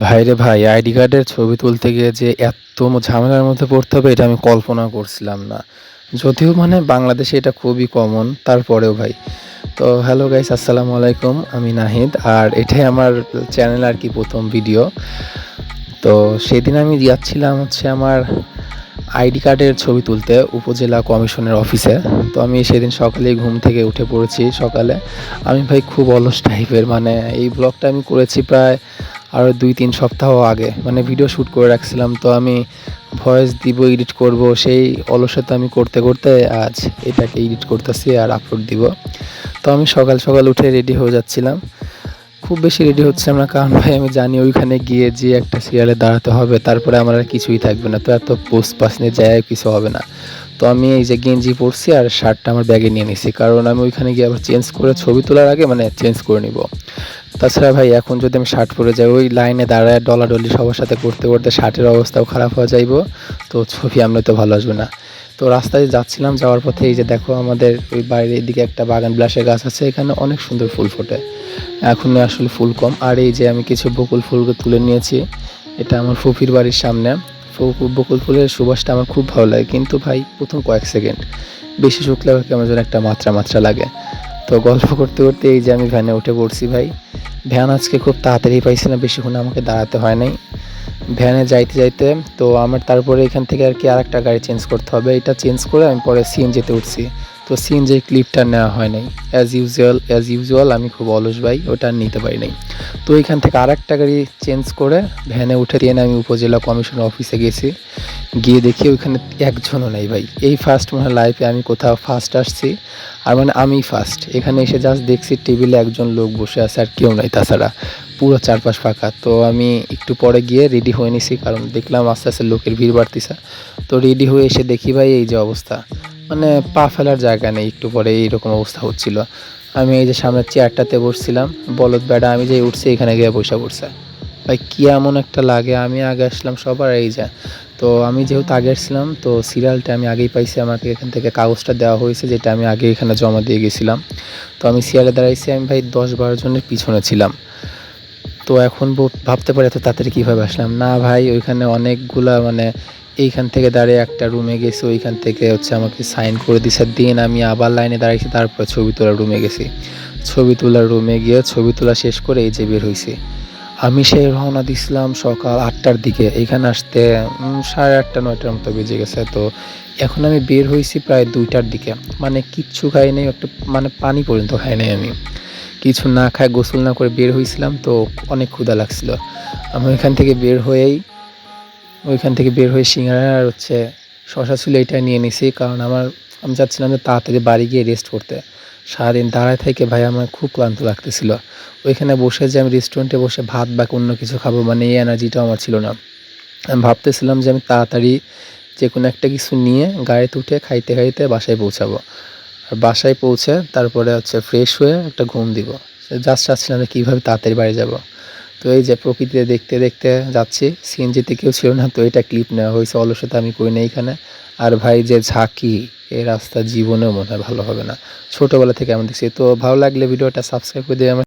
ভাইরে ভাই, আইডি কার্ডের ছবি তুলতে গিয়ে যে এত ঝামেলার মধ্যে পড়তে হবে এটা আমি কল্পনা করছিলাম না। যদিও বাংলাদেশে এটা খুবই কমন, তারপরেও ভাই। তো হ্যালো গাইস, আসসালামু আলাইকুম। আমি নাহিদ, আর এটাই আমার চ্যানেল আর কি প্রথম ভিডিও। তো সেদিন আমি যাচ্ছিলাম আমার আইডি কার্ডের ছবি তুলতে উপজেলা কমিশনের অফিসে। তো আমি সেদিন সকালেই ঘুম থেকে উঠে পড়েছি সকালে। আমি ভাই খুব অলস টাইপের, এই ব্লগটা আমি করেছি প্রায় আরও 2-3 সপ্তাহ আগে, ভিডিও শ্যুট করে রাখছিলাম। তো আমি ভয়েস দিব, এডিট করব, সেই অলসতা আমি করতে করতে আজ এটাকে এডিট করতেছি আর আপলোড দিব। তো আমি সকাল সকাল উঠে রেডি হয়ে যাচ্ছিলাম। খুব বেশি রেডি হচ্ছিলাম না, কারণ ভাই আমি জানি ওইখানে গিয়ে যে একটা সিরিয়ালে দাঁড়াতে হবে, তারপরে আমার আর কিছুই থাকবে না। তো এত পোস্ট পাস নিয়ে যায় কিছু হবে না। তো আমি এই যে গেঞ্জি পরছি আর শার্টটা আমার ব্যাগে নিয়ে নিছি, কারণ আমি ওইখানে গিয়ে আবার চেঞ্জ করে ছবি তোলার আগে চেঞ্জ করে নিব। তাছাড়া ভাই এখন যদি আমি শার্ট পরে যাই, ওই লাইনে দাঁড়ায় ডলাডলি সবার সাথে করতে করতে শার্টের অবস্থাও খারাপ হয়ে যাইব। তো ছবি আমরা তো ভালো আসবে না। তো রাস্তায় যাচ্ছিলাম, যাওয়ার পথে এই যে দেখো আমাদের ওই বাইরের এদিকে একটা বাগান বিলাসের গাছ আছে, এখানে অনেক সুন্দর ফুল ফোটে। এখন আসলে ফুল কম। আর এই যে আমি কিছু বকুল ফুল তুলে নিয়েছি, এটা আমার ফুফির বাড়ির সামনে। বকুল ফুলের সুবাসটা আমার খুব ভালো লাগে, কিন্তু ভাই প্রথম কয়েক সেকেন্ড, বেশি শুকলে আবার কেমন যেন একটা মাত্রা লাগে। তো গল্প করতে করতে এই যে আমি ভ্যানে উঠে পড়ছি ভাই। ভ্যান আজকে খুব তাড়াতাড়ি পাইছি না, বেশিক্ষণ আমাকে দাঁড়াতে হয় নাই ভ্যানে যাইতে যাইতে। তো আমার তারপরে এখান থেকে আর কি আরেকটা গাড়ি চেঞ্জ করতে হবে। এটা চেঞ্জ করে আমি পরে সিএনজিতে উঠছি। তো সিএনজির ক্লিপটা নেওয়া হয় নাই। অ্যাজ ইউজুয়াল আমি খুব অলস ভাই, ওটা নিতে পারি নাই। তো এখান থেকে আরেকটা গাড়ি চেঞ্জ করে ভ্যানে উঠে দিয়ে আমি উপজেলা কমিশনের অফিসে গেছি। গিয়ে দেখি ওইখানে একজনও নেই ভাই। এই ফার্স্ট মনে হয় লাইফে আমি কোথাও ফার্স্ট আসছি, আর আমি ফার্স্ট। এখানে এসে জাস্ট দেখছি টেবিলে একজন লোক বসে আছে, আর কেউ নাই। তাছাড়া পুরো চারপাশ ফাঁকা। তো আমি একটু পরে গিয়ে রেডি হয়ে নিছি, কারণ দেখলাম আস্তে আস্তে লোকের ভিড় বাড়তিছে। তো রেডি হয়ে এসে দেখি ভাই এই যে অবস্থা, পা ফেলার জায়গা নেই। একটু পরে এইরকম অবস্থা হচ্ছিল। আমি এই যে সামনের চেয়ারটাতে বসছিলাম, বলদ বেড়া আমি যে উঠছি এখানে গিয়ে বসে পড়ছে। ভাই কি এমন একটা লাগে, আমি আগে আসলাম সবার এই যে। তো আমি যেহেতু আগে আসছিলাম, তো সিরিয়ালটা আমি আগেই পাইছি। আমাকে এখান থেকে কাগজটা দেওয়া হয়েছে, যেটা আমি আগে এখানে জমা দিয়ে গেছিলাম। তো আমি সিরিয়ালে দাঁড়াইছি, আমি ভাই 10-12 জনের পিছনে ছিলাম। তো এখন ভাবতে পারি এত তাড়াতাড়ি কীভাবে আসলাম না ভাই। ওইখানে অনেকগুলা এইখান থেকে দাঁড়িয়ে একটা রুমে গেছি, ওইখান থেকে আমাকে সাইন করে দিছে। দিন আমি আবার লাইনে দাঁড়াইছি, তারপর ছবি তোলার রুমে গেছি। ছবি তোলার রুমে গিয়ে ছবি তোলা শেষ করে এই যে বের হয়েছি। আমি সেই রওনা দিছিলাম সকাল 8টার দিকে। এখানে আসতে 8:30-9টার মতো বেজে গেছে। তো এখন আমি বের হয়েছি প্রায় 2টার দিকে। কিচ্ছু খাই নাই, একটা পানি পর্যন্ত খাই নাই আমি। কিছু না খায় গোসল না করে বের হয়েছিলাম, তো অনেক ক্ষুধা লাগছিল। আমি ওইখান থেকে বের হয়ে সিঙ্গারা আর শসা ছিল, এটা নিয়ে নিছি। কারণ আমি চাচ্ছিলাম যে তাড়াতাড়ি বাড়ি গিয়ে রেস্ট করতে। সারাদিন দাঁড়ায় থেকে ভাই আমার খুব ক্লান্ত লাগতেছিল। ওইখানে বসে যে আমি রেস্টুরেন্টে বসে ভাত বা অন্য কিছু খাবো, এই এনার্জিটাও আমার ছিল না। আমি ভাবতেছিলাম যে আমি তাড়াতাড়ি যে কোনো একটা কিছু নিয়ে গাড়িতে উঠে খাইতে খাইতে বাসায় পৌঁছাবো। আর বাসায় পৌঁছে তারপরে ফ্রেশ হয়ে একটা ঘুম দিব। জাস্ট চাচ্ছিলাম যে কীভাবে তাড়াতাড়ি বাড়ি যাব। তো এই যে প্রকৃতিতে দেখতে দেখতে যাচ্ছি, সিএনজিতে কেউ ছিল না, তো এটা ক্লিপ নেওয়া হয়েছে। অলসতা আমি করি না এইখানে। আর ভাই যে ঝাঁকি, এই রাস্তা জীবনেও মনে হয় ভালো হবে না। ছোটোবেলা থেকে আমি দেখছি। তো ভালো লাগলে ভিডিওটা সাবস্ক্রাইব করে দিয়ে